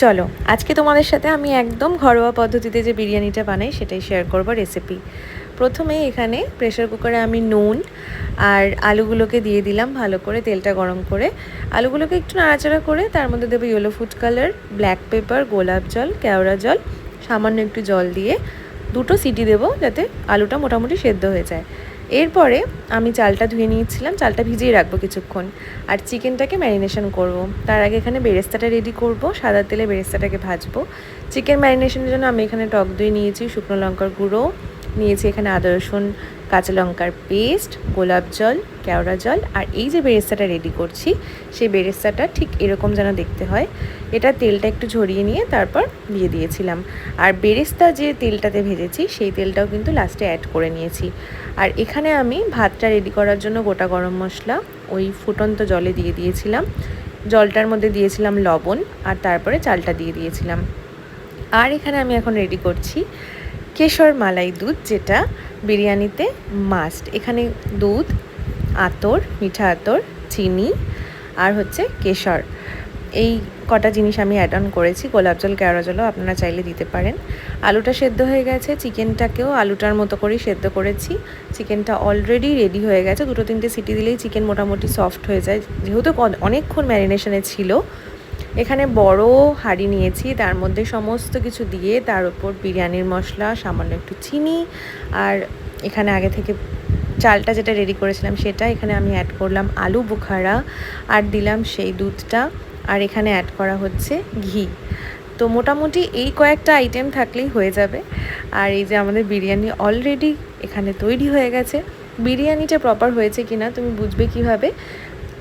চলো আজকে তোমাদের সাথে আমি একদম ঘরোয়া পদ্ধতিতে যে বিরিয়ানিটা বানাই সেটাই শেয়ার করব রেসিপি। প্রথমে এখানে প্রেসার কুকারে আমি নুন আর আলুগুলোকে দিয়ে দিলাম ভালো করে, তেলটা গরম করে আলুগুলোকে একটু নাড়াচাড়া করে তার মধ্যে দেবো yellow food colour, black pepper, গোলাপ জল, কেওড়া জল, সামান্য একটু জল দিয়ে দুটো সিটি দেবো যাতে আলুটা মোটামুটি সেদ্ধ হয়ে যায়। এরপরে আমি চালটা ধুয়ে নিয়েছিলাম, চালটা ভিজিয়ে রাখবো কিছুক্ষণ, আর চিকেনটাকে ম্যারিনেশন করব। তার আগে এখানে বেরেস্তাটা রেডি করব, সাদা তেলে বেরেস্তাটাকে ভাজবো। চিকেন ম্যারিনেশনের জন্য আমি এখানে টক দই নিয়েছি, শুকনো লঙ্কার গুঁড়ো নিয়েছি, এখানে আদা রসুন কাঁচা লঙ্কার পেস্ট, গোলাপ জল, কেওড়া জল, আর এই যে বেরেস্তাটা রেডি করছি সেই বেরেস্তাটা ঠিক এরকম যেন দেখতে হয়। এটা তেলটা একটু ঝরিয়ে নিয়ে তারপর দিয়ে দিয়েছিলাম। আর বেরেস্তা যে তেলটাতে ভেজেছি সেই তেলটাও কিন্তু লাস্টে অ্যাড করে নিয়েছি। আর এখানে আমি ভাতটা রেডি করার জন্য গোটা গরম মশলা ওই ফুটন্ত জলে দিয়ে দিয়েছিলাম, জলটার মধ্যে দিয়েছিলাম লবণ, আর তারপরে চালটা দিয়ে দিয়েছিলাম। আর এখানে আমি এখন রেডি করছি কেশর মালাই দুধ, যেটা বিরিয়ানিতে মাস্ট। এখানে দুধ, আতর, মিঠা আতর, চিনি আর হচ্ছে কেশর, এই কটা জিনিস আমি অ্যাড অন করেছি। গোলাপ জল, কেওড়া জলও আপনারা চাইলে দিতে পারেন। আলুটা সেদ্ধ হয়ে গেছে, চিকেনটাকেও আলুটার মতো করেই সেদ্ধ করেছি। চিকেনটা অলরেডি রেডি হয়ে গেছে, 2-3টে সিটি দিলেই চিকেন মোটামুটি সফট হয়ে যায়, যেহেতু অনেকক্ষণ ম্যারিনেশনে ছিল। এখানে বড় হাঁড়ি নিয়েছি, তার মধ্যে সমস্ত কিছু দিয়ে তার উপর বিরিয়ানির মশলা, সামান্য একটু চিনি, আর এখানে আগে থেকে চালটা যেটা রেডি করেছিলাম সেটা এখানে আমি অ্যাড করলাম, আলু বুখারা, আর দিলাম সেই দুধটা, আর এখানে অ্যাড করা হচ্ছে ঘি। তো মোটামুটি এই কয়েকটা আইটেম থাকলেই হয়ে যাবে। আর এই যে আমাদের বিরিয়ানি অলরেডি এখানে তৈরি হয়ে গেছে। বিরিয়ানিটা প্রপার হয়েছে কি না তুমি বুঝবে কিভাবে?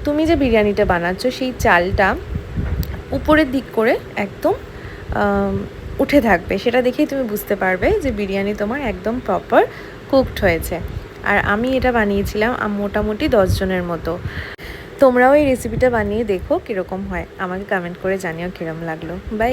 তুমি যে বিরিয়ানিটা বানাচ্ছ সেই চালটা উপরের দিক করে একদম উঠে থাকবে, সেটা দেখেই তুমি বুঝতে পারবে যে বিরিয়ানি তোমার একদম প্রপার কুকড হয়েছে। আর আমি এটা বানিয়েছিলাম মোটামুটি 10 জনের মতো। তোমরাও এই রেসিপিটা বানিয়ে দেখো কীরকম হয়, আমাকে কমেন্ট করে জানিও কীরকম লাগলো। বাই।